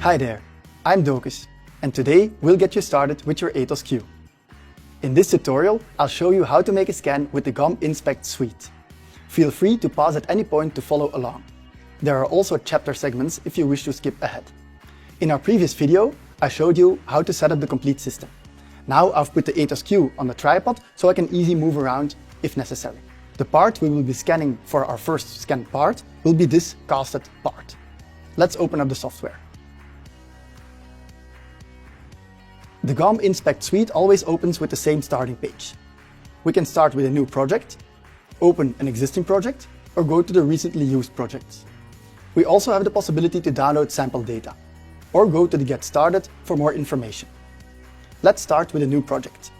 Hi there, I'm Dokus, and today we'll get you started with your ATOS Q. In this tutorial, I'll show you how to make a scan with the GOM Inspect suite. Feel free to pause at any point to follow along. There are also chapter segments if you wish to skip ahead. In our previous video, I showed you how to set up the complete system. Now I've put the ATOS Q on the tripod so I can easily move around if necessary. The part we will be scanning for our first scan part will be this casted part. Let's open up the software. The GOM Inspect suite always opens with the same starting page. We can start with a new project, open an existing project, or go to the recently used projects. We also have the possibility to download sample data, or go to the Get Started for more information. Let's start with a new project.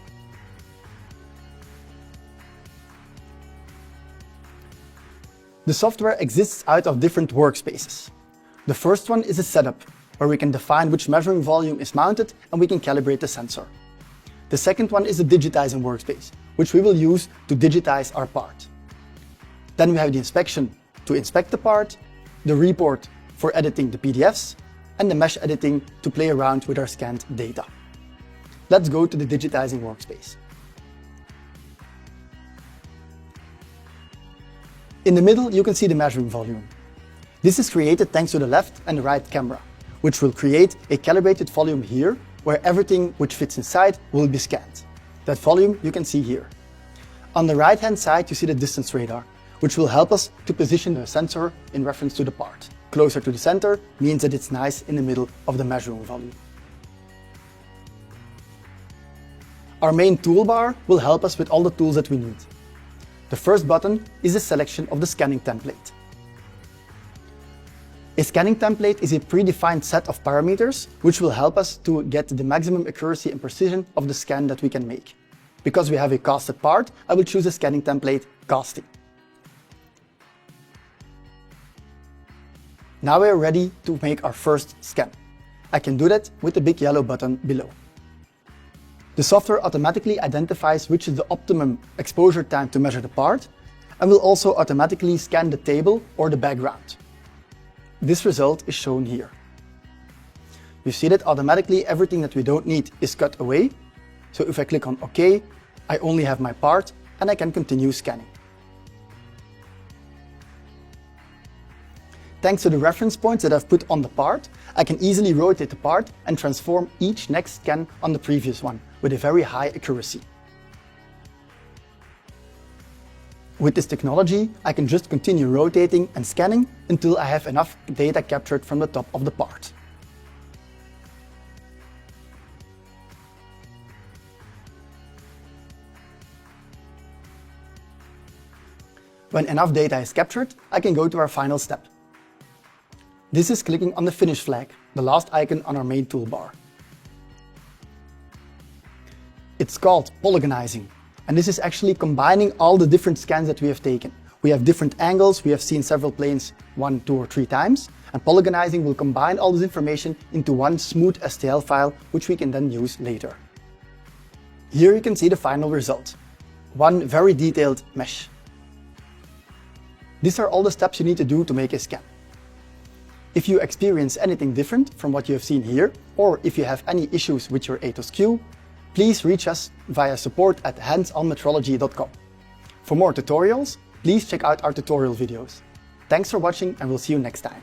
The software exists out of different workspaces. The first one is a setup, where we can define which measuring volume is mounted and we can calibrate the sensor. The second one is a digitizing workspace, which we will use to digitize our part. Then we have the inspection to inspect the part, the report for editing the PDFs, and the mesh editing to play around with our scanned data. Let's go to the digitizing workspace. In the middle, you can see the measuring volume. This is created thanks to the left and the right camera, which will create a calibrated volume here, where everything which fits inside will be scanned. That volume you can see here. On the right hand side you see the distance radar, which will help us to position the sensor in reference to the part. Closer to the center means that it's nice in the middle of the measuring volume. Our main toolbar will help us with all the tools that we need. The first button is a selection of the scanning template. A scanning template is a predefined set of parameters which will help us to get the maximum accuracy and precision of the scan that we can make. Because we have a casted part, I will choose a scanning template casting. Now we are ready to make our first scan. I can do that with the big yellow button below. The software automatically identifies which is the optimum exposure time to measure the part and will also automatically scan the table or the background. This result is shown here. You see that automatically everything that we don't need is cut away. So if I click on OK, I only have my part and I can continue scanning. Thanks to the reference points that I've put on the part, I can easily rotate the part and transform each next scan on the previous one with a very high accuracy. With this technology, I can just continue rotating and scanning until I have enough data captured from the top of the part. When enough data is captured, I can go to our final step. This is clicking on the Finish flag, the last icon on our main toolbar. It's called polygonizing. And this is actually combining all the different scans that we have taken. We have different angles, we have seen several planes 1, 2 or 3 times, and polygonizing will combine all this information into one smooth STL file, which we can then use later. Here you can see the final result. One very detailed mesh. These are all the steps you need to do to make a scan. If you experience anything different from what you have seen here, or if you have any issues with your ATOS Q, please reach us via support@handsonmetrology.com. For more tutorials, please check out our tutorial videos. Thanks for watching and we'll see you next time.